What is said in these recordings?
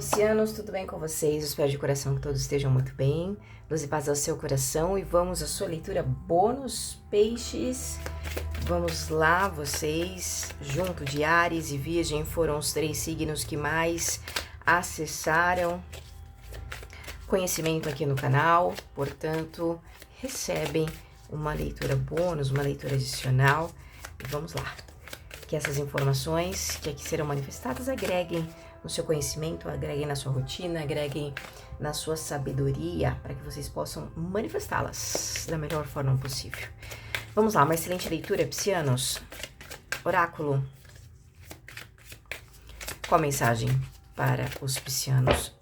piscianos, tudo bem com vocês? Eu espero de coração que todos estejam muito bem. Luz e paz ao seu coração e vamos à sua leitura bônus, peixes. Vamos lá, vocês, junto de Áries e Virgem, foram os 3 signos que mais acessaram conhecimento aqui no canal, portanto, recebem uma leitura bônus, uma leitura adicional. E vamos lá, que essas informações que aqui serão manifestadas agreguem no seu conhecimento, agreguem na sua rotina, agreguem na sua sabedoria, para que vocês possam manifestá-las da melhor forma possível. Vamos lá, uma excelente leitura, piscianos. Oráculo, qual a mensagem para os piscianos?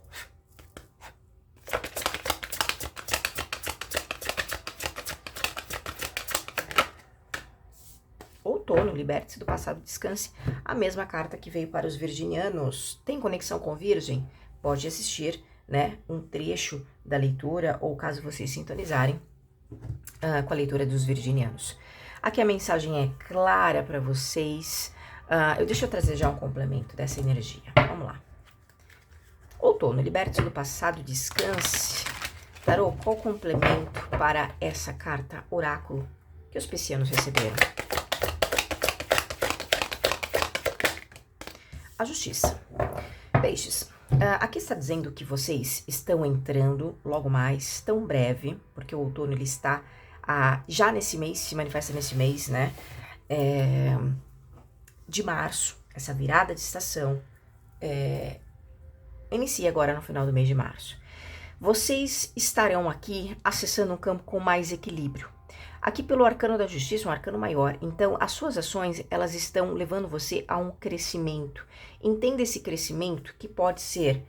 Outono, liberte-se do passado, descanse. A mesma carta que veio para os virginianos. Tem conexão com Virgem? Pode assistir, né, um trecho da leitura, ou caso vocês sintonizarem com a leitura dos virginianos. Aqui a mensagem é clara para vocês. Deixa eu trazer já um complemento dessa energia. Vamos lá. Outono, liberte-se do passado, descanse. Tarô, qual complemento para essa carta oráculo que os piscianos receberam? A justiça. Peixes, aqui está dizendo que vocês estão entrando logo mais, tão breve, porque o outono ele está já nesse mês, se manifesta nesse mês, né, de março, essa virada de estação, inicia agora no final do mês de março. Vocês estarão aqui acessando um campo com mais equilíbrio. Aqui pelo arcano da justiça, um arcano maior, então as suas ações, elas estão levando você a um crescimento. Entenda esse crescimento que pode ser,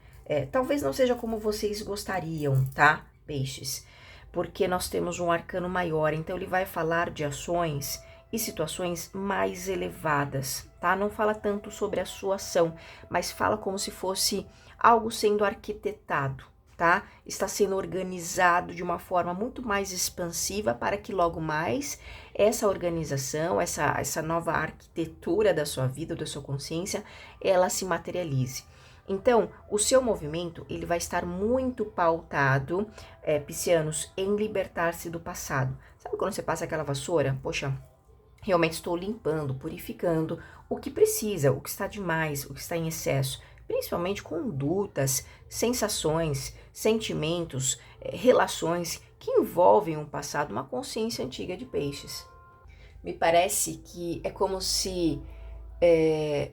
talvez não seja como vocês gostariam, tá, peixes? Porque nós temos um arcano maior, então ele vai falar de ações e situações mais elevadas, tá? Não fala tanto sobre a sua ação, mas fala como se fosse algo sendo arquitetado. Tá? Está sendo organizado de uma forma muito mais expansiva para que logo mais essa organização, essa nova arquitetura da sua vida, da sua consciência, ela se materialize. Então, o seu movimento, ele vai estar muito pautado, piscianos, em libertar-se do passado. Sabe quando você passa aquela vassoura? Poxa, realmente estou limpando, purificando o que precisa, o que está demais, o que está em excesso. Principalmente condutas, sensações, sentimentos, relações que envolvem um passado, uma consciência antiga de peixes. Me parece que é como se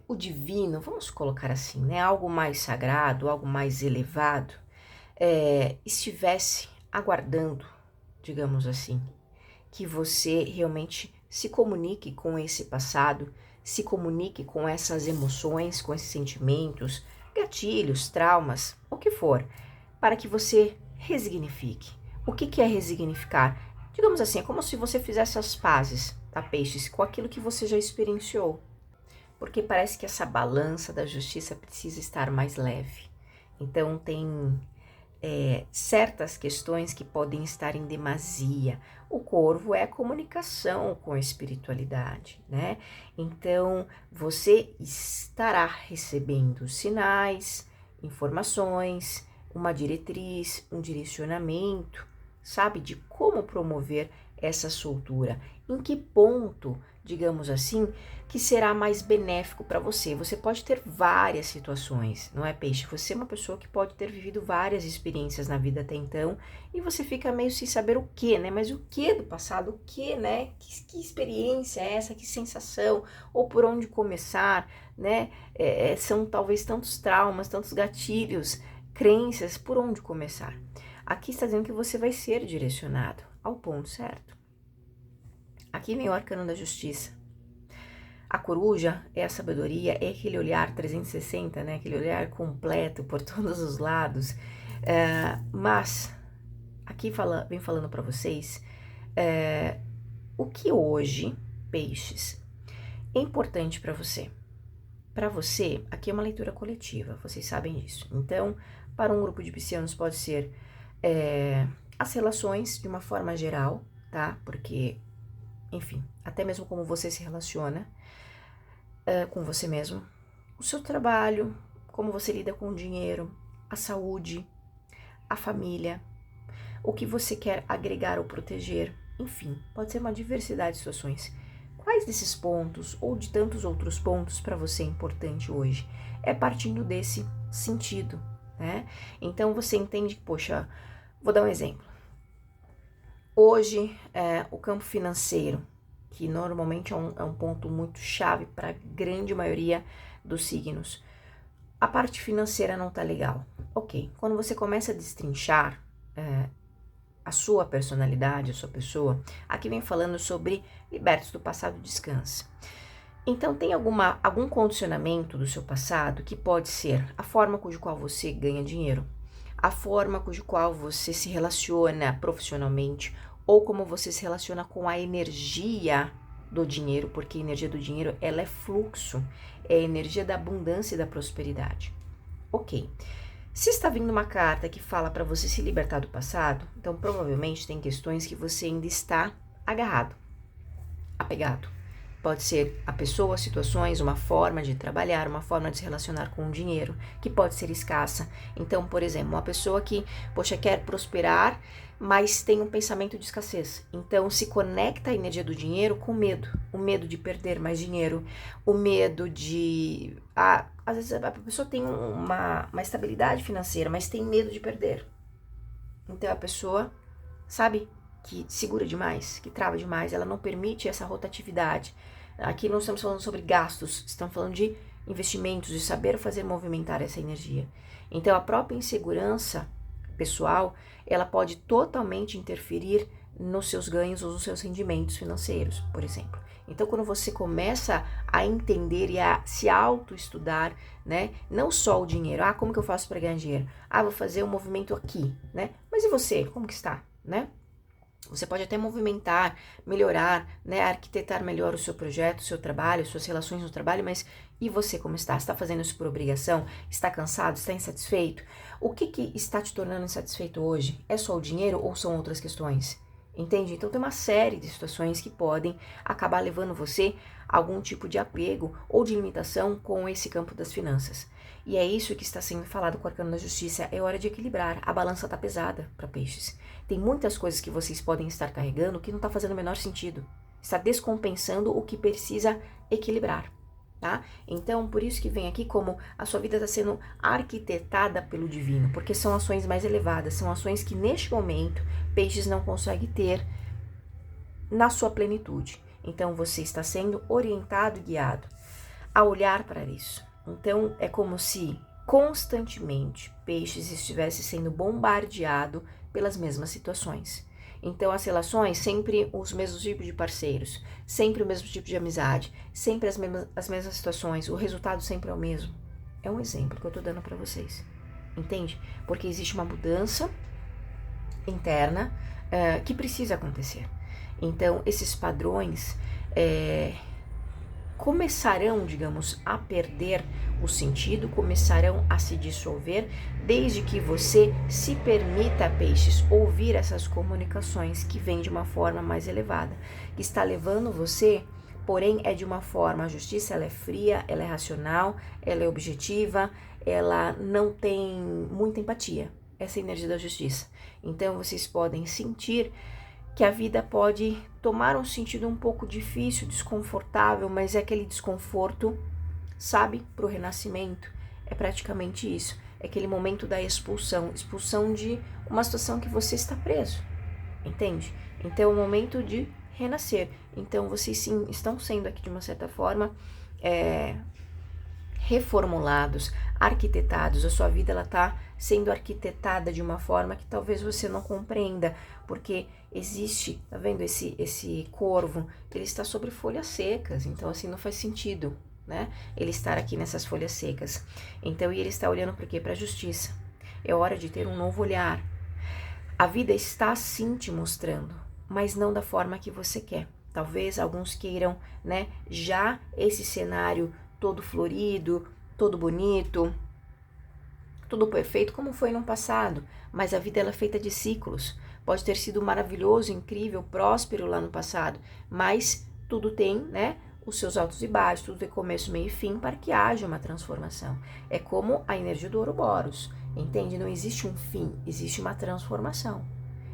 o divino, vamos colocar assim, né, algo mais sagrado, algo mais elevado, estivesse aguardando, digamos assim, que você realmente se comunique com esse passado, se comunique com essas emoções, com esses sentimentos, gatilhos, traumas, o que for, para que você resignifique. O que é resignificar? Digamos assim, é como se você fizesse as pazes, tá, peixes, com aquilo que você já experienciou. Porque parece que essa balança da justiça precisa estar mais leve. Então tem certas questões que podem estar em demasia. O corvo é a comunicação com a espiritualidade, né? Então, você estará recebendo sinais, informações, uma diretriz, um direcionamento, sabe? De como promover essa soltura. Em que ponto, digamos assim, que será mais benéfico para você. Você pode ter várias situações, não é, peixe? Você é uma pessoa que pode ter vivido várias experiências na vida até então e você fica meio sem saber o que, né? Mas o que do passado? O que, né? Que experiência é essa? Que sensação? Ou por onde começar, né? São talvez tantos traumas, tantos gatilhos, crenças, por onde começar? Aqui está dizendo que você vai ser direcionado ao ponto certo. Aqui vem o arcano da justiça. A coruja é a sabedoria, é aquele olhar 360, né? Aquele olhar completo por todos os lados. Mas aqui vem falando para vocês o que hoje, peixes, é importante para você. Para você, aqui é uma leitura coletiva, vocês sabem disso. Então, para um grupo de piscianos pode ser as relações de uma forma geral, tá? Porque, enfim, até mesmo como você se relaciona com você mesmo, o seu trabalho, como você lida com o dinheiro, a saúde, a família, o que você quer agregar ou proteger, enfim, pode ser uma diversidade de situações. Quais desses pontos ou de tantos outros pontos para você é importante hoje? É partindo desse sentido, né? Então você entende que, poxa, vou dar um exemplo. Hoje, o campo financeiro, que normalmente é um ponto muito chave para a grande maioria dos signos, a parte financeira não tá legal. Ok, quando você começa a destrinchar a sua personalidade, a sua pessoa, aqui vem falando sobre libertos do passado, descansa. Então tem algum condicionamento do seu passado que pode ser a forma com qual você ganha dinheiro, a forma com qual você se relaciona profissionalmente, ou como você se relaciona com a energia do dinheiro, porque a energia do dinheiro ela é fluxo, é a energia da abundância e da prosperidade. Ok. Se está vindo uma carta que fala para você se libertar do passado, então provavelmente tem questões que você ainda está agarrado, apegado. Pode ser a pessoa, situações, uma forma de trabalhar, uma forma de se relacionar com o dinheiro, que pode ser escassa. Então, por exemplo, uma pessoa que, poxa, quer prosperar, mas tem um pensamento de escassez. Então, se conecta a energia do dinheiro com medo. O medo de perder mais dinheiro, o medo de... às vezes a pessoa tem uma estabilidade financeira, mas tem medo de perder. Então, a pessoa, sabe, que segura demais, que trava demais, ela não permite essa rotatividade. Aqui não estamos falando sobre gastos, estamos falando de investimentos, de saber fazer movimentar essa energia. Então, a própria insegurança pessoal, ela pode totalmente interferir nos seus ganhos ou nos seus rendimentos financeiros, por exemplo. Então, quando você começa a entender e a se autoestudar, né, não só o dinheiro, como que eu faço para ganhar dinheiro? Vou fazer um movimento aqui, né? Mas e você, como que está, né? Você pode até movimentar, melhorar, né, arquitetar melhor o seu projeto, o seu trabalho, suas relações no trabalho, mas e você como está? Está fazendo isso por obrigação? Está cansado? Está insatisfeito? O que está te tornando insatisfeito hoje? É só o dinheiro ou são outras questões? Entende? Então tem uma série de situações que podem acabar levando você a algum tipo de apego ou de limitação com esse campo das finanças. E é isso que está sendo falado com o Arcano da Justiça, é hora de equilibrar, a balança está pesada para peixes. Tem muitas coisas que vocês podem estar carregando que não está fazendo o menor sentido, está descompensando o que precisa equilibrar, tá? Então, por isso que vem aqui como a sua vida está sendo arquitetada pelo divino, porque são ações mais elevadas, são ações que neste momento peixes não conseguem ter na sua plenitude. Então, você está sendo orientado e guiado a olhar para isso. Então, é como se constantemente peixes estivesse sendo bombardeado pelas mesmas situações. Então, as relações, sempre os mesmos tipos de parceiros, sempre o mesmo tipo de amizade, sempre as mesmas situações, o resultado sempre é o mesmo. É um exemplo que eu tô dando para vocês, entende? Porque existe uma mudança interna que precisa acontecer. Então, esses padrões começarão, digamos, a perder o sentido, começarão a se dissolver, desde que você se permita, peixes, ouvir essas comunicações que vêm de uma forma mais elevada, que está levando você, porém é de uma forma, a justiça ela é fria, ela é racional, ela é objetiva, ela não tem muita empatia, essa é a energia da justiça. Então vocês podem sentir que a vida pode tomar um sentido um pouco difícil, desconfortável, mas é aquele desconforto, sabe, para o renascimento. É praticamente isso. É aquele momento da expulsão de uma situação que você está preso, entende? Então é o momento de renascer. Então vocês sim estão sendo aqui de uma certa forma reformulados, arquitetados. A sua vida ela está sendo arquitetada de uma forma que talvez você não compreenda, porque existe, tá vendo esse corvo, ele está sobre folhas secas, então assim não faz sentido, né? Ele estar aqui nessas folhas secas. Então, e ele está olhando para quê? Para a justiça. É hora de ter um novo olhar. A vida está sim te mostrando, mas não da forma que você quer. Talvez alguns queiram, né, já esse cenário todo florido, todo bonito, tudo perfeito, como foi no passado. Mas a vida ela é feita de ciclos. Pode ter sido maravilhoso, incrível, próspero lá no passado, mas tudo tem, né, os seus altos e baixos, tudo tem começo, meio e fim para que haja uma transformação. É como a energia do Ouroboros. entende? Não existe um fim, existe uma transformação.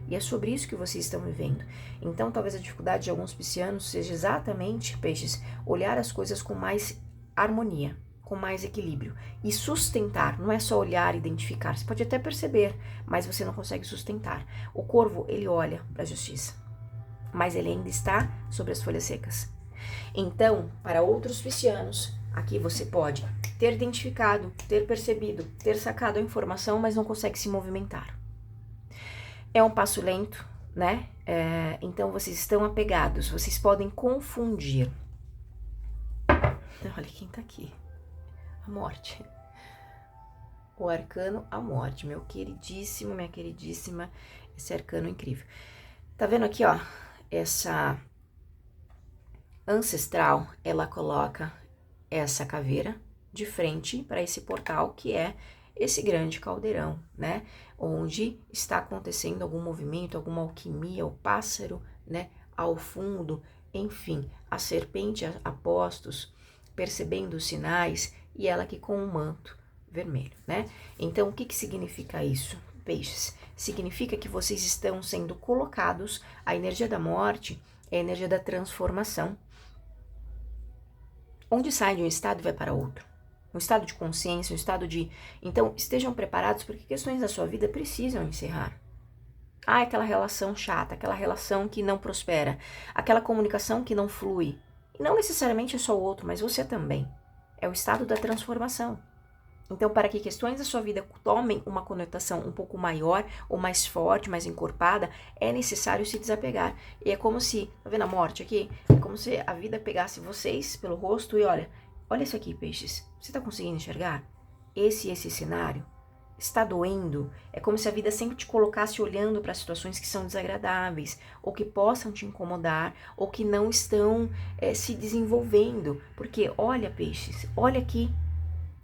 E é sobre isso que vocês estão vivendo. Então, talvez a dificuldade de alguns piscianos seja exatamente, peixes, olhar as coisas com mais harmonia, com mais equilíbrio. E sustentar, não é só olhar e identificar. Você pode até perceber, mas você não consegue sustentar. O corvo, ele olha para a justiça, mas ele ainda está sobre as folhas secas. Então, para outros piscianos, aqui você pode ter identificado, ter percebido, ter sacado a informação, mas não consegue se movimentar. É um passo lento, né? Então vocês estão apegados, vocês podem confundir. Olha quem tá aqui. A morte. O arcano, a morte. Meu queridíssimo, minha queridíssima. Esse arcano incrível. Tá vendo aqui, ó? Essa ancestral, ela coloca essa caveira de frente para esse portal que é esse grande caldeirão, né? Onde está acontecendo algum movimento, alguma alquimia, o pássaro, né? Ao fundo, enfim, a serpente a postos, percebendo os sinais, e ela aqui com um manto vermelho, né? Então, o que significa isso, peixes? Significa que vocês estão sendo colocados, a energia da morte é a energia da transformação, onde sai de um estado e vai para outro. Um estado de consciência, um estado de... Então, estejam preparados porque questões da sua vida precisam encerrar. Aquela relação chata, aquela relação que não prospera, aquela comunicação que não flui. E não necessariamente é só o outro, mas você também. É o estado da transformação. Então, para que questões da sua vida tomem uma conotação um pouco maior, ou mais forte, mais encorpada, é necessário se desapegar. E é como se, tá vendo a morte aqui? É como se a vida pegasse vocês pelo rosto e olha isso aqui, peixes. Você tá conseguindo enxergar? Esse cenário está doendo. É como se a vida sempre te colocasse olhando para situações que são desagradáveis, ou que possam te incomodar, ou que não estão se desenvolvendo. Porque olha, peixes, olha aqui.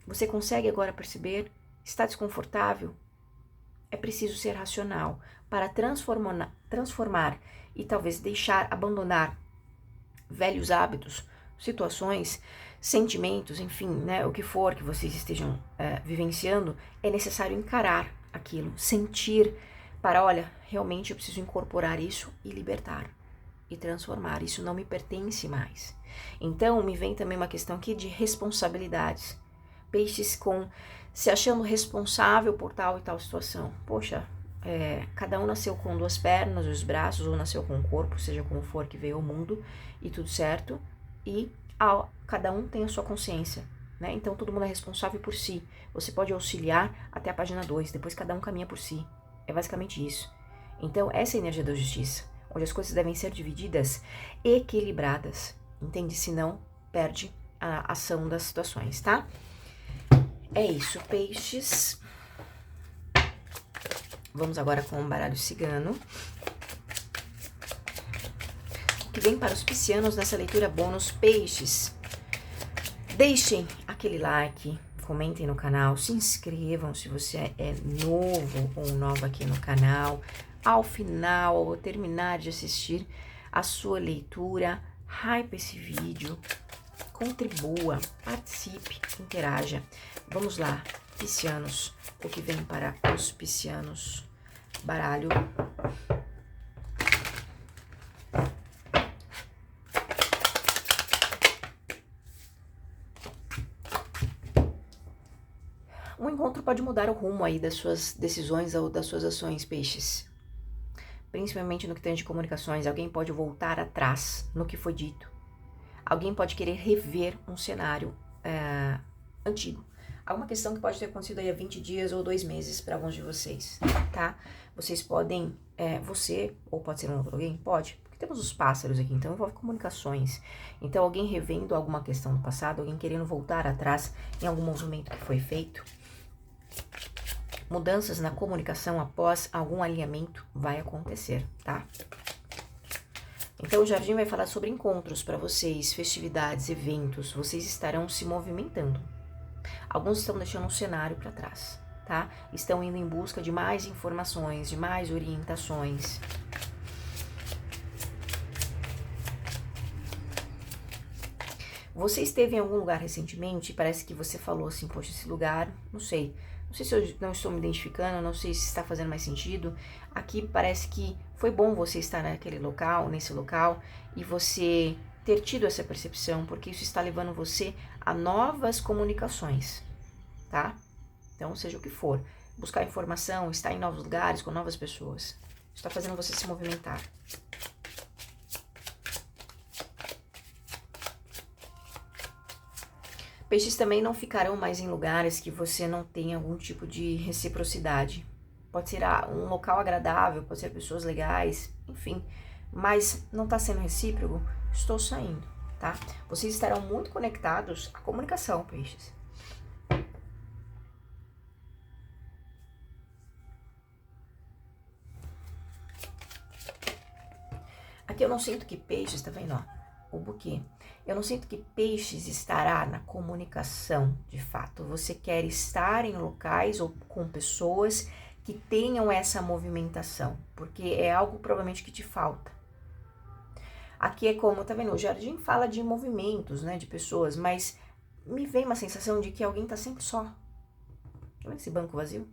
Você consegue agora perceber? Está desconfortável? É preciso ser racional para transformar e talvez abandonar velhos hábitos, situações, sentimentos, enfim, né, o que for que vocês estejam vivenciando, é necessário encarar aquilo, sentir para, olha, realmente eu preciso incorporar isso e libertar e transformar, isso não me pertence mais. Então, me vem também uma questão aqui de responsabilidades. Peixes se achando responsável por tal e tal situação. Poxa, cada um nasceu com 2 pernas, 2 braços, ou nasceu com um corpo, seja como for que veio ao mundo, e tudo certo. E cada um tem a sua consciência, né? Então todo mundo é responsável por si. Você pode auxiliar até a página 2, depois cada um caminha por si. É basicamente isso. Então essa é a energia da justiça, onde as coisas devem ser divididas, equilibradas, entende? Senão perde a ação das situações, tá? É isso, peixes. Vamos agora com o baralho cigano. O que vem para os piscianos nessa leitura bônus, peixes? Deixem aquele like, comentem no canal, se inscrevam se você é novo ou nova aqui no canal. Ao final, ao terminar de assistir a sua leitura, hype esse vídeo, contribua, participe, interaja. Vamos lá, piscianos, o que vem para os piscianos? Baralho. Um encontro pode mudar o rumo aí das suas decisões ou das suas ações, peixes. Principalmente no que tem de comunicações, alguém pode voltar atrás no que foi dito. Alguém pode querer rever um cenário antigo. Alguma questão que pode ter acontecido aí há 20 dias ou 2 meses para alguns de vocês, tá? Vocês podem, você, ou pode ser um outro alguém, pode, porque temos os pássaros aqui, então envolve comunicações. Então alguém revendo alguma questão do passado, alguém querendo voltar atrás em algum movimento que foi feito. Mudanças na comunicação após algum alinhamento vai acontecer, tá? Então o Jardim vai falar sobre encontros para vocês, festividades, eventos, vocês estarão se movimentando. Alguns estão deixando um cenário para trás, tá? Estão indo em busca de mais informações, de mais orientações. Você esteve em algum lugar recentemente e parece que você falou assim, poxa, esse lugar, não sei, Não sei se eu não estou me identificando, não sei se está fazendo mais sentido. Aqui parece que foi bom você estar naquele local, nesse local, e você ter tido essa percepção, porque isso está levando você a novas comunicações, tá? Então, seja o que for, buscar informação, estar em novos lugares, com novas pessoas, isso está fazendo você se movimentar. Peixes também não ficarão mais em lugares que você não tem algum tipo de reciprocidade. Pode ser um local agradável, pode ser pessoas legais, enfim. Mas não está sendo recíproco, estou saindo, tá? Vocês estarão muito conectados à comunicação, peixes. Aqui eu não sinto que peixes, tá vendo, ó? O buquê. Eu não sinto que peixes estará na comunicação, de fato. Você quer estar em locais ou com pessoas que tenham essa movimentação, porque é algo provavelmente que te falta. Aqui é como, tá vendo? O jardim fala de movimentos, né, de pessoas, mas me vem uma sensação de que alguém tá sempre só. Tá vendo esse banco vazio?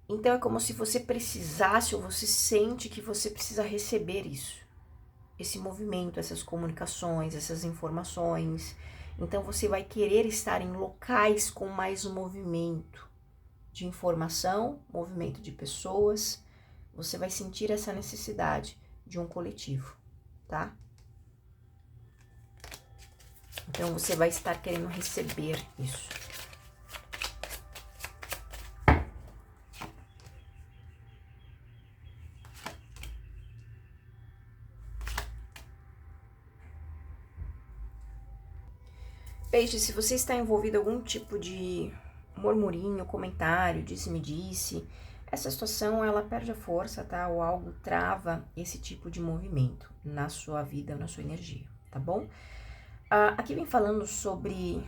Então é como se você precisasse ou você sente que você precisa receber isso. Esse movimento, essas comunicações, essas informações. Então você vai querer estar em locais com mais movimento de informação, movimento de pessoas. Você vai sentir essa necessidade de um coletivo, tá? Então você vai estar querendo receber isso. Peixe, se você está envolvido em algum tipo de murmurinho, comentário, disse-me-disse, essa situação ela perde a força, tá? Ou algo trava esse tipo de movimento na sua vida, na sua energia, tá bom? Aqui vem falando sobre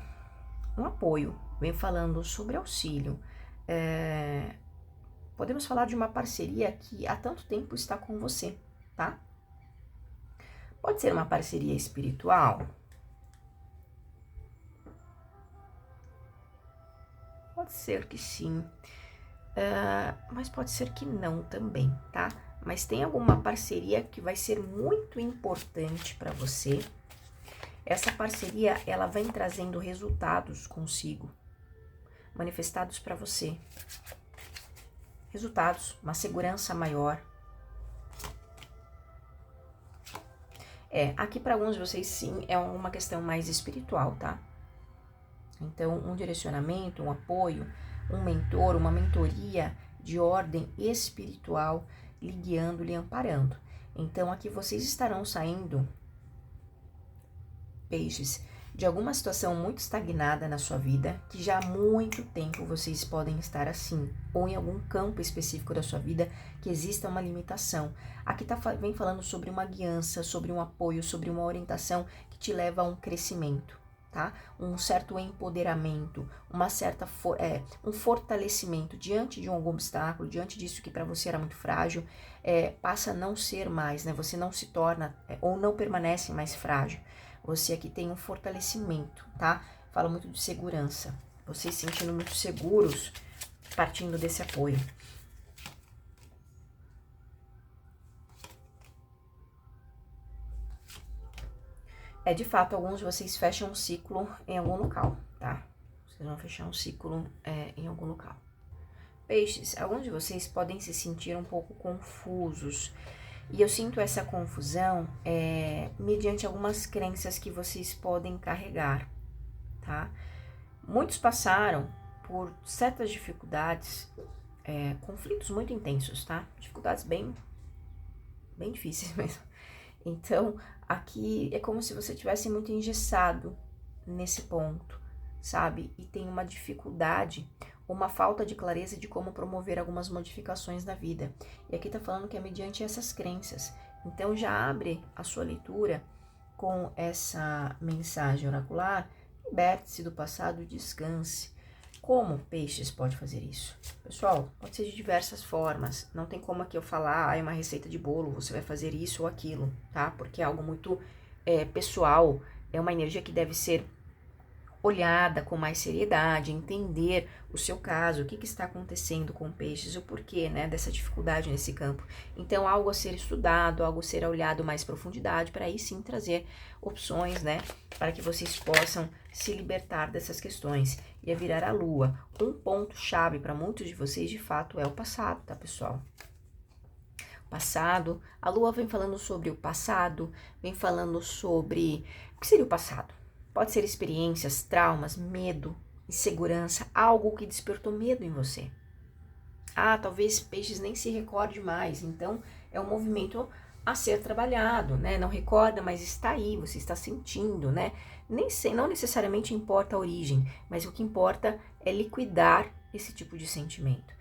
um apoio, vem falando sobre auxílio. Podemos falar de uma parceria que há tanto tempo está com você, tá? Pode ser uma parceria espiritual. Pode ser que sim, mas pode ser que não também, tá? Mas tem alguma parceria que vai ser muito importante para você. Essa parceria, ela vem trazendo resultados consigo, manifestados para você. Resultados, uma segurança maior. Aqui para alguns de vocês sim, é uma questão mais espiritual, tá? Então, um direcionamento, um apoio, um mentor, uma mentoria de ordem espiritual, lhe guiando, lhe amparando. Então, aqui vocês estarão saindo, peixes, de alguma situação muito estagnada na sua vida, que já há muito tempo vocês podem estar assim, ou em algum campo específico da sua vida que exista uma limitação. Aqui vem falando sobre uma guiança, sobre um apoio, sobre uma orientação que te leva a um crescimento. Tá? Um certo empoderamento, um fortalecimento diante de algum obstáculo, diante disso que para você era muito frágil, passa a não ser mais, né? Você não se torna ou não permanece mais frágil. Você aqui tem um fortalecimento, tá? Fala muito de segurança. Vocês se sentindo muito seguros partindo desse apoio. De fato, alguns de vocês fecham um ciclo em algum local, tá? Vocês vão fechar um ciclo em algum local. Peixes, alguns de vocês podem se sentir um pouco confusos. E eu sinto essa confusão mediante algumas crenças que vocês podem carregar, tá? Muitos passaram por certas dificuldades, conflitos muito intensos, tá? Dificuldades bem difíceis mesmo. Então, aqui é como se você tivesse muito engessado nesse ponto, sabe? E tem uma dificuldade, uma falta de clareza de como promover algumas modificações na vida. E aqui tá falando que é mediante essas crenças. Então, já abre a sua leitura com essa mensagem oracular: liberte-se do passado, descanse. Como peixes pode fazer isso? Pessoal, pode ser de diversas formas. Não tem como aqui eu falar, é uma receita de bolo, você vai fazer isso ou aquilo, tá? Porque é algo muito pessoal, é uma energia que deve ser olhada com mais seriedade, entender o seu caso, o que está acontecendo com peixes, o porquê, né, dessa dificuldade nesse campo. Então, algo a ser estudado, algo a ser olhado mais profundidade, para aí sim trazer opções, né, para que vocês possam se libertar dessas questões. Ia virar a lua. Um ponto-chave para muitos de vocês, de fato, é o passado, tá, pessoal? Passado, a lua vem falando sobre o passado, vem falando sobre o que seria o passado. Pode ser experiências, traumas, medo, insegurança, algo que despertou medo em você. Ah, talvez peixes nem se recorde mais, então é um movimento a ser trabalhado, né? Não recorda, mas está aí, você está sentindo, né? Não necessariamente importa a origem, mas o que importa é liquidar esse tipo de sentimento.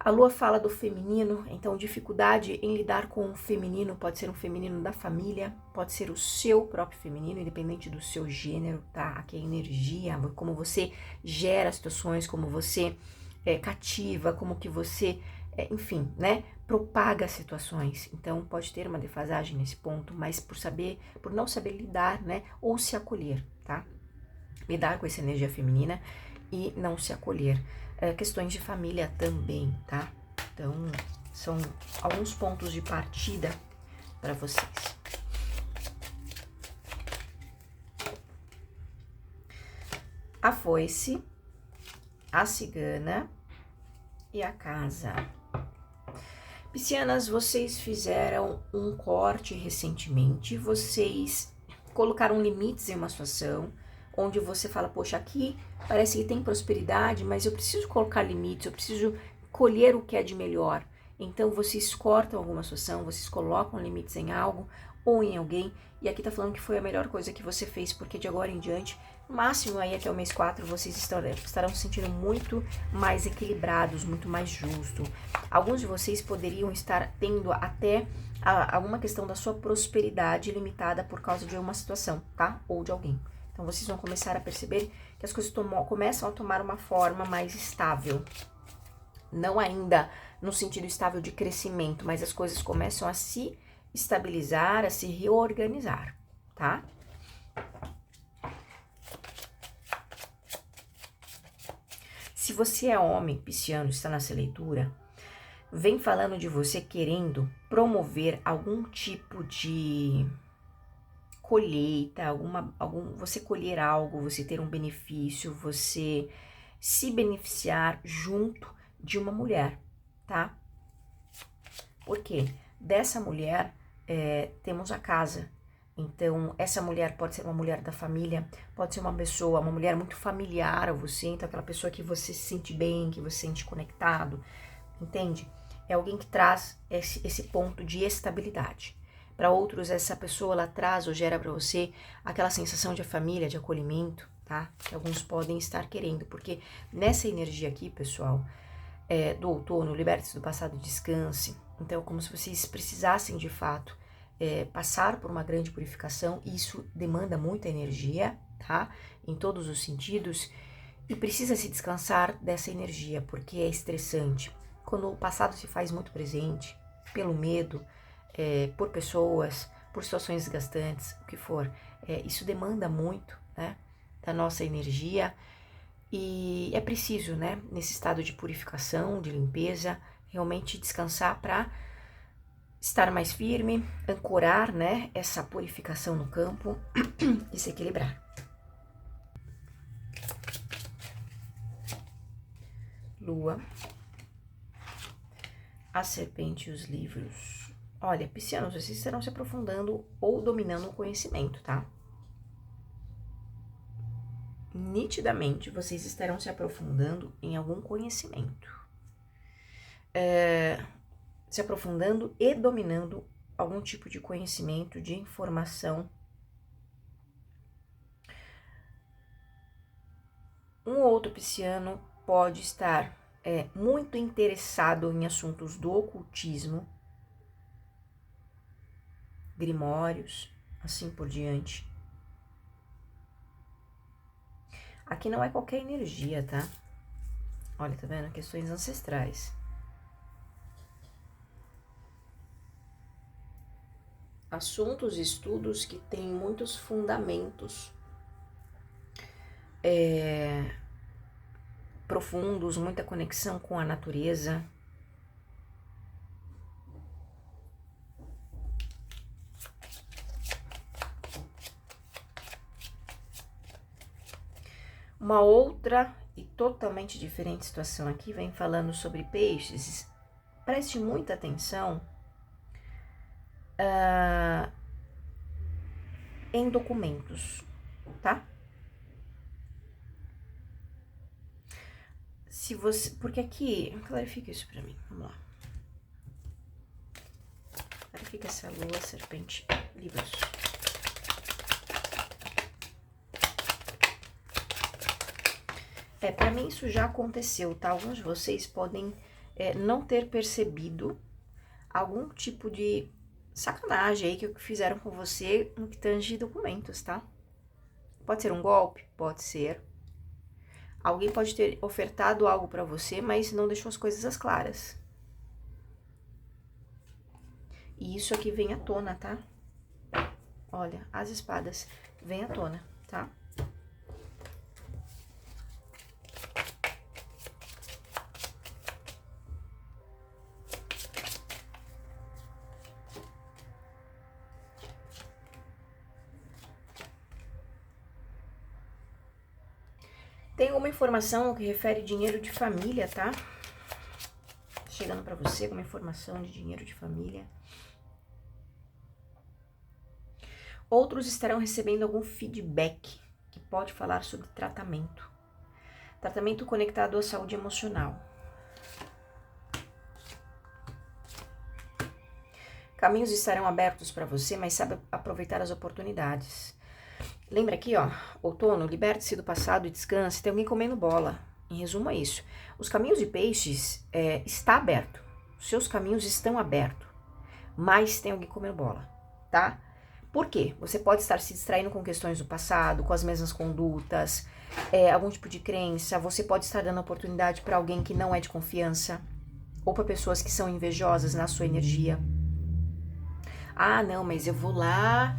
A lua fala do feminino, então dificuldade em lidar com o feminino pode ser um feminino da família, pode ser o seu próprio feminino, independente do seu gênero, tá? Aqui é energia, como você gera situações, como você cativa, como que você, enfim, né? Propaga situações. Então pode ter uma defasagem nesse ponto, mas por não saber lidar, né? Ou se acolher, tá? Lidar com essa energia feminina e não se acolher. Questões de família também, tá? Então, são alguns pontos de partida para vocês. A foice, a cigana e a casa. Piscianas, vocês fizeram um corte recentemente, vocês colocaram limites em uma situação, onde você fala, poxa, aqui parece que tem prosperidade, mas eu preciso colocar limites, eu preciso colher o que é de melhor. Então, vocês cortam alguma situação, vocês colocam limites em algo ou em alguém, e aqui tá falando que foi a melhor coisa que você fez, porque de agora em diante, máximo aí até o mês 4, vocês estarão se sentindo muito mais equilibrados, muito mais justo. Alguns de vocês poderiam estar tendo até alguma questão da sua prosperidade limitada por causa de uma situação, tá? Ou de alguém. Então, vocês vão começar a perceber que as coisas começam a tomar uma forma mais estável. Não ainda no sentido estável de crescimento, mas as coisas começam a se estabilizar, a se reorganizar, tá? Se você é homem, pisciano, está nessa leitura, vem falando de você querendo promover algum tipo de colheita, você colher algo, você ter um benefício, você se beneficiar junto de uma mulher, tá? Por quê? Dessa mulher temos a casa. Então, essa mulher pode ser uma mulher da família, pode ser uma pessoa, uma mulher muito familiar a você, então aquela pessoa que você se sente bem, que você se sente conectado, entende? É alguém que traz esse ponto de estabilidade. Para outros, essa pessoa ela traz ou gera para você aquela sensação de família, de acolhimento, tá? Que alguns podem estar querendo, porque nessa energia aqui, pessoal, do outono, liberte-se do passado, descanse. Então, é como se vocês precisassem de fato passar por uma grande purificação, e isso demanda muita energia, tá? Em todos os sentidos, e precisa se descansar dessa energia, porque é estressante. Quando o passado se faz muito presente, pelo medo, por pessoas, por situações desgastantes, o que for, isso demanda muito, né, da nossa energia, e é preciso, né, nesse estado de purificação, de limpeza, realmente descansar para estar mais firme, ancorar, né, essa purificação no campo e se equilibrar. Lua, a serpente e os livros. Olha, piscianos, vocês estarão se aprofundando ou dominando o conhecimento, tá? Nitidamente, vocês estarão se aprofundando em algum conhecimento. Se aprofundando e dominando algum tipo de conhecimento, de informação. Um outro pisciano pode estar muito interessado em assuntos do ocultismo, grimórios, assim por diante. Aqui não é qualquer energia, tá? Olha, tá vendo? Questões ancestrais. Assuntos e estudos que têm muitos fundamentos profundos, muita conexão com a natureza. Uma outra e totalmente diferente situação aqui vem falando sobre peixes. Preste muita atenção em documentos, tá? Se você, porque aqui, clarifica isso pra mim, vamos lá. Clarifica essa lua, serpente, livros. Pra mim isso já aconteceu, tá? Alguns de vocês podem não ter percebido algum tipo de sacanagem aí que fizeram com você no que tange documentos, tá? Pode ser um golpe, pode ser. Alguém pode ter ofertado algo pra você, mas não deixou as coisas claras. E isso aqui vem à tona, tá? Olha, as espadas vem à tona, tá? Tem uma informação que refere dinheiro de família, tá? Chegando pra você com uma informação de dinheiro de família. Outros estarão recebendo algum feedback que pode falar sobre tratamento. Tratamento conectado à saúde emocional. Caminhos estarão abertos para você, mas sabe aproveitar as oportunidades. Lembra aqui, ó, outono, liberte-se do passado e descanse. Tem alguém comendo bola. Em resumo é isso. Os caminhos de peixes está aberto. Os seus caminhos estão abertos. Mas tem alguém comendo bola, tá? Por quê? Você pode estar se distraindo com questões do passado, com as mesmas condutas, algum tipo de crença. Você pode estar dando oportunidade para alguém que não é de confiança. Ou para pessoas que são invejosas na sua energia. Ah, não, mas eu vou lá...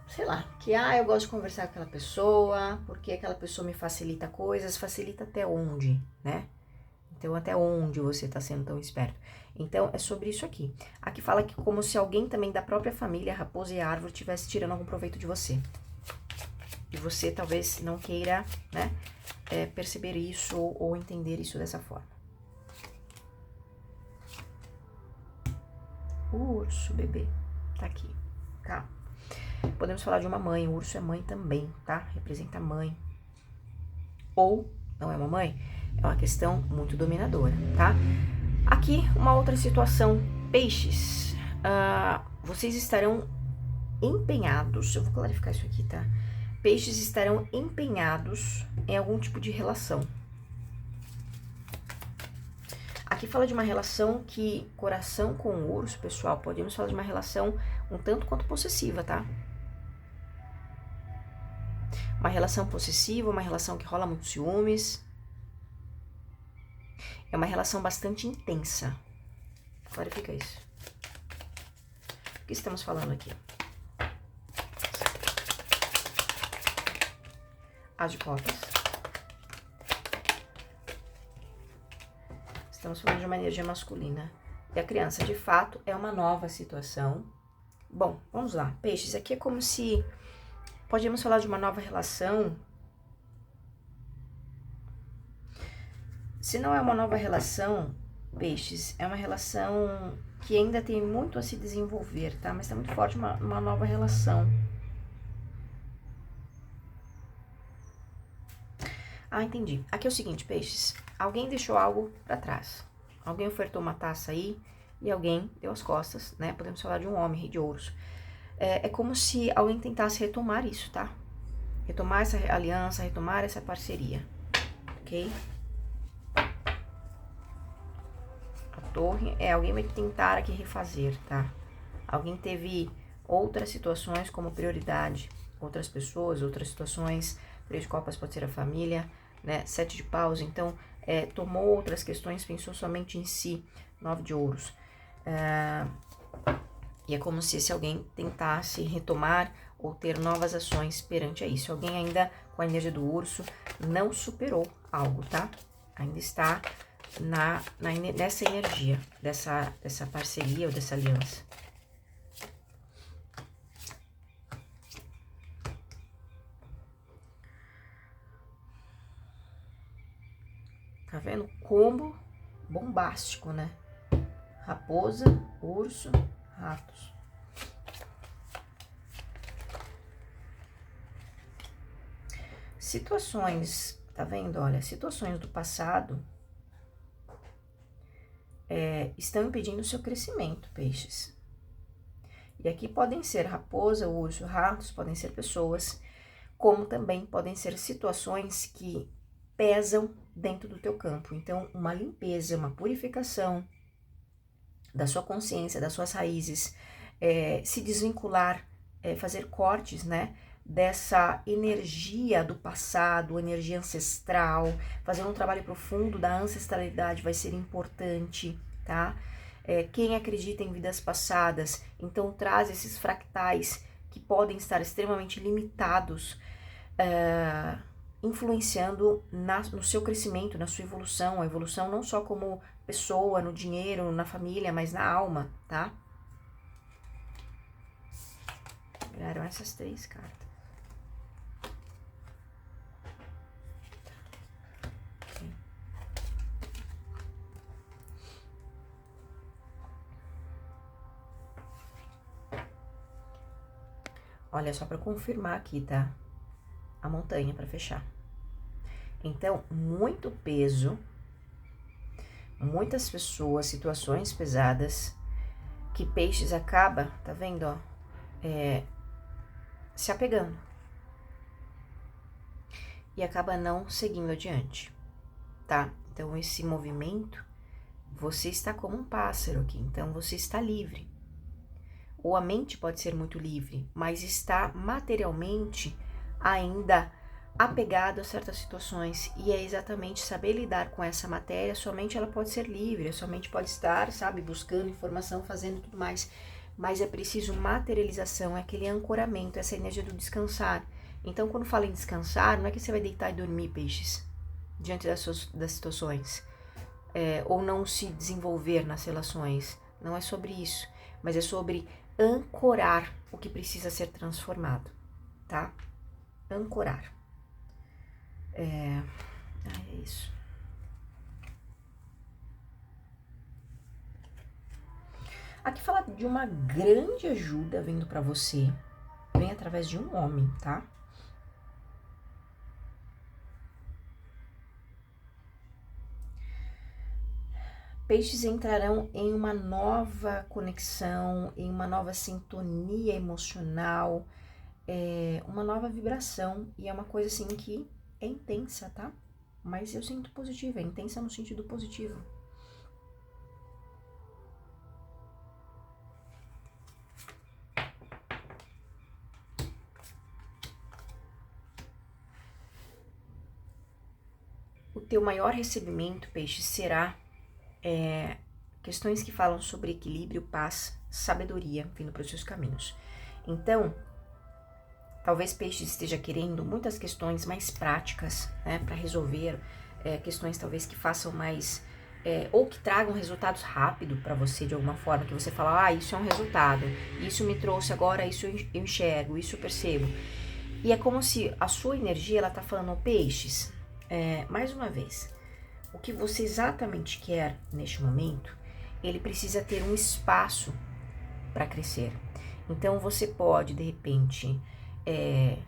sei lá, que eu gosto de conversar com aquela pessoa, porque aquela pessoa me facilita coisas, facilita até onde, né? Então, até onde você tá sendo tão esperto? Então, é sobre isso aqui. Aqui fala que como se alguém também da própria família, a raposa e a árvore, estivesse tirando algum proveito de você. E você talvez não queira, né, perceber isso ou entender isso dessa forma. O urso, bebê, tá aqui, tá? Podemos falar de uma mãe, o urso é mãe também, tá? Representa a mãe. Ou, não é uma mãe, é uma questão muito dominadora, tá? Aqui, uma outra situação. Peixes, vocês estarão empenhados, eu vou clarificar isso aqui, tá? Peixes estarão empenhados em algum tipo de relação. Aqui fala de uma relação que, coração com o urso, pessoal, podemos falar de uma relação um tanto quanto possessiva, tá? Uma relação possessiva, uma relação que rola muito ciúmes. É uma relação bastante intensa. Clarifica isso. O que estamos falando aqui? As de copas. Estamos falando de uma energia masculina. E a criança, de fato, é uma nova situação. Bom, vamos lá. Peixes, aqui é como se... Podemos falar de uma nova relação. Se não é uma nova relação, peixes, é uma relação que ainda tem muito a se desenvolver, tá? Mas tá muito forte uma nova relação. Ah, entendi. Aqui é o seguinte, peixes. Alguém deixou algo pra trás. Alguém ofertou uma taça aí e alguém deu as costas, né? Podemos falar de um homem, rei de ouros. É como se alguém tentasse retomar isso, tá? Retomar essa aliança, retomar essa parceria, ok? A torre alguém vai tentar aqui refazer, tá? Alguém teve outras situações como prioridade, outras pessoas, outras situações. 3 de copas pode ser a família, né? 7 de paus, então tomou outras questões, pensou somente em si. 9 de ouros. E é como se esse alguém tentasse retomar ou ter novas ações perante a isso. Alguém ainda com a energia do urso não superou algo, tá? Ainda está nessa energia, dessa parceria ou dessa aliança. Tá vendo? Combo bombástico, né? Raposa, urso, ratos. Situações, tá vendo? Olha, situações do passado estão impedindo o seu crescimento, peixes. E aqui podem ser raposa, urso, ratos, podem ser pessoas, como também podem ser situações que pesam dentro do teu campo. Então, uma limpeza, uma purificação da sua consciência, das suas raízes, se desvincular, fazer cortes, né? Dessa energia do passado, energia ancestral, fazer um trabalho profundo da ancestralidade vai ser importante, tá? Quem acredita em vidas passadas, então traz esses fractais que podem estar extremamente limitados, influenciando no seu crescimento, na sua evolução, a evolução não só como pessoa, no dinheiro, na família, mas na alma, tá? Viraram essas 3 cartas. Olha, só para confirmar aqui, tá? A montanha para fechar. Então, muito peso, muitas pessoas, situações pesadas, que peixes acaba, tá vendo, ó, se apegando. E acaba não seguindo adiante, tá? Então, esse movimento, você está como um pássaro aqui, então você está livre. Ou a mente pode ser muito livre, mas está materialmente ainda apegado a certas situações, e é exatamente saber lidar com essa matéria. Sua mente ela pode ser livre, a sua mente pode estar, sabe, buscando informação, fazendo tudo mais, mas é preciso materialização, é aquele ancoramento, essa energia do descansar. Então, quando fala em descansar, não é que você vai deitar e dormir, peixes, diante das situações, ou não se desenvolver nas relações, não é sobre isso, mas é sobre ancorar o que precisa ser transformado, tá? Ancorar. É isso. Aqui fala de uma grande ajuda vindo para você, vem através de um homem, tá? Peixes entrarão em uma nova conexão, em uma nova sintonia emocional, uma nova vibração, e é uma coisa assim que é intensa, tá? Mas eu sinto positiva, é intensa no sentido positivo. O teu maior recebimento, peixe, será questões que falam sobre equilíbrio, paz, sabedoria vindo para os seus caminhos. Então, talvez peixe esteja querendo muitas questões mais práticas, né, para resolver questões talvez que façam mais, ou que tragam resultados rápido para você de alguma forma, que você fala, isso é um resultado, isso me trouxe agora, isso eu enxergo, isso eu percebo. E é como se a sua energia, ela tá falando, peixes, mais uma vez, o que você exatamente quer neste momento, ele precisa ter um espaço para crescer. Então você pode, de repente,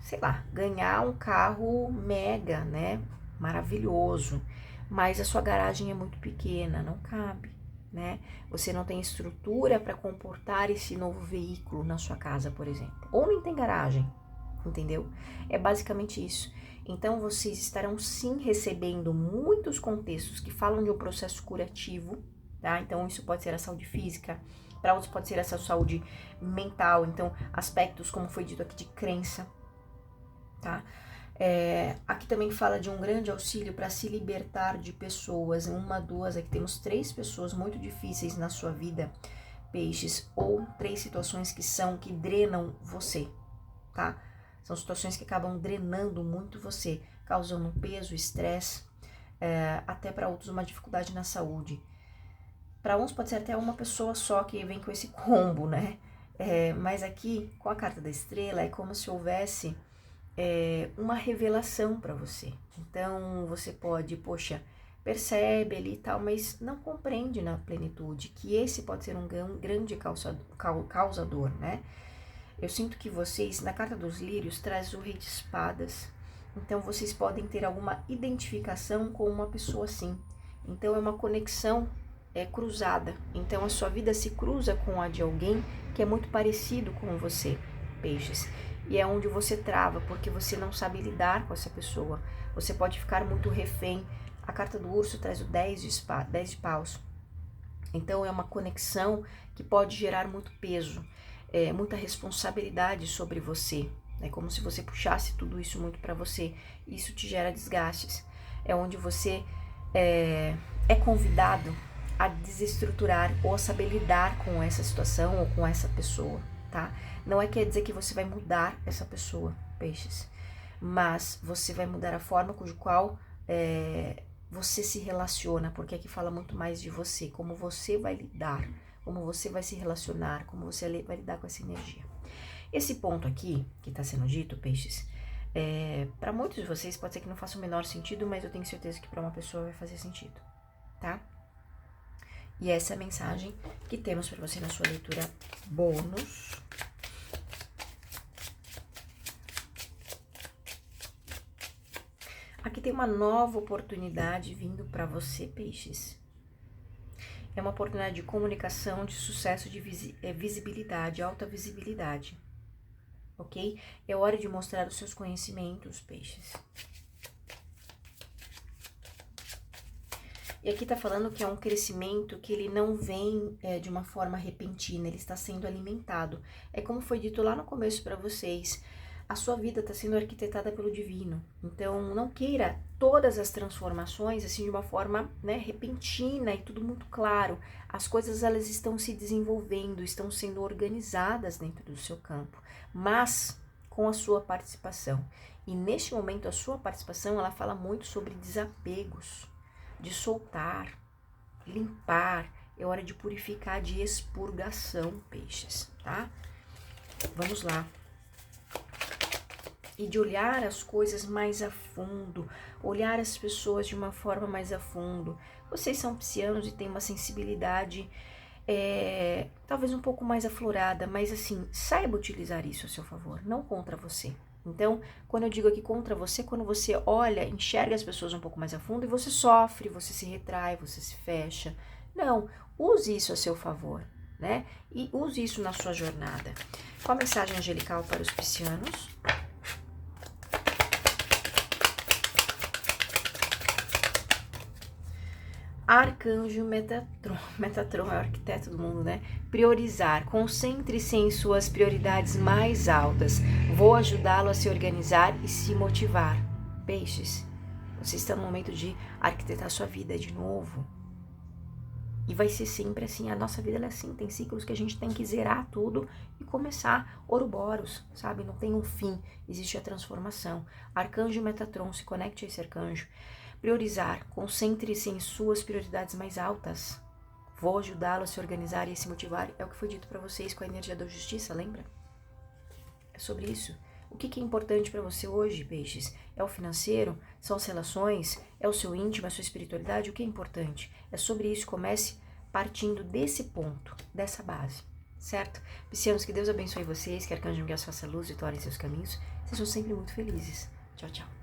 sei lá, ganhar um carro mega, né, maravilhoso, mas a sua garagem é muito pequena, não cabe, né? Você não tem estrutura para comportar esse novo veículo na sua casa, por exemplo, ou nem tem garagem, entendeu? É basicamente isso. Então, vocês estarão sim recebendo muitos contextos que falam de um processo curativo, tá? Então, isso pode ser a saúde física, para outros pode ser essa saúde mental, então, aspectos, como foi dito aqui, de crença, tá? Aqui também fala de um grande auxílio para se libertar de pessoas, aqui temos 3 pessoas muito difíceis na sua vida, peixes, ou 3 situações que drenam você, tá? São situações que acabam drenando muito você, causando peso, estresse, até para outros uma dificuldade na saúde. Para uns pode ser até uma pessoa só que vem com esse combo, né? Mas aqui, com a carta da estrela, é como se houvesse uma revelação para você. Então, você pode, poxa, percebe ali e tal, mas não compreende na plenitude que esse pode ser um grande causador, né? Eu sinto que vocês, na carta dos lírios, traz o rei de espadas. Então, vocês podem ter alguma identificação com uma pessoa assim. Então, é uma conexão cruzada. Então, a sua vida se cruza com a de alguém que é muito parecido com você, peixes. E é onde você trava, porque você não sabe lidar com essa pessoa. Você pode ficar muito refém. A carta do urso traz o 10 de paus. Então, é uma conexão que pode gerar muito peso, muita responsabilidade sobre você. É como se você puxasse tudo isso muito para você. Isso te gera desgastes. É onde você é convidado a desestruturar ou a saber lidar com essa situação ou com essa pessoa, tá? Não quer dizer que você vai mudar essa pessoa, peixes, mas você vai mudar a forma com a qual você se relaciona, porque aqui fala muito mais de você, como você vai lidar, como você vai se relacionar, como você vai lidar com essa energia. Esse ponto aqui, que está sendo dito, peixes, para muitos de vocês pode ser que não faça o menor sentido, mas eu tenho certeza que para uma pessoa vai fazer sentido, tá? E essa é a mensagem que temos para você na sua leitura bônus. Aqui tem uma nova oportunidade vindo para você, peixes. É uma oportunidade de comunicação, de sucesso, de visibilidade, alta visibilidade. Ok? É hora de mostrar os seus conhecimentos, peixes. E aqui tá falando que é um crescimento que ele não vem de uma forma repentina, ele está sendo alimentado. É como foi dito lá no começo para vocês, a sua vida está sendo arquitetada pelo divino. Então, não queira todas as transformações assim de uma forma, né, repentina e tudo muito claro. As coisas, elas estão se desenvolvendo, estão sendo organizadas dentro do seu campo, mas com a sua participação. E neste momento, a sua participação, ela fala muito sobre desapegos, de soltar, limpar, é hora de purificar, de expurgação, peixes, tá? Vamos lá. E de olhar as coisas mais a fundo, olhar as pessoas de uma forma mais a fundo. Vocês são piscianos e têm uma sensibilidade talvez um pouco mais aflorada, mas assim, saiba utilizar isso a seu favor, não contra você. Então, quando eu digo aqui contra você, quando você olha, enxerga as pessoas um pouco mais a fundo e você sofre, você se retrai, você se fecha. Não, use isso a seu favor, né? E use isso na sua jornada. Qual a mensagem angelical para os piscianos? Arcanjo Metatron. Metatron é o arquiteto do mundo, né? Priorizar. Concentre-se em suas prioridades mais altas. Vou ajudá-lo a se organizar e se motivar. Peixes, você está no momento de arquitetar sua vida de novo. E vai ser sempre assim. A nossa vida é assim. Tem ciclos que a gente tem que zerar tudo e começar. Ouroboros, sabe? Não tem um fim. Existe a transformação. Arcanjo Metatron, se conecte a esse arcanjo. Priorizar, concentre-se em suas prioridades mais altas. Vou ajudá-lo a se organizar e a se motivar. É o que foi dito para vocês com a energia da justiça, lembra? É sobre isso. O que é importante para você hoje, peixes? É o financeiro? São as relações? É o seu íntimo, a sua espiritualidade? O que é importante? É sobre isso. Comece partindo desse ponto, dessa base, certo? Piscianos, que Deus abençoe vocês, que Arcanjo Miguel faça luz, vitória em seus caminhos. Sejam sempre muito felizes. Tchau, tchau.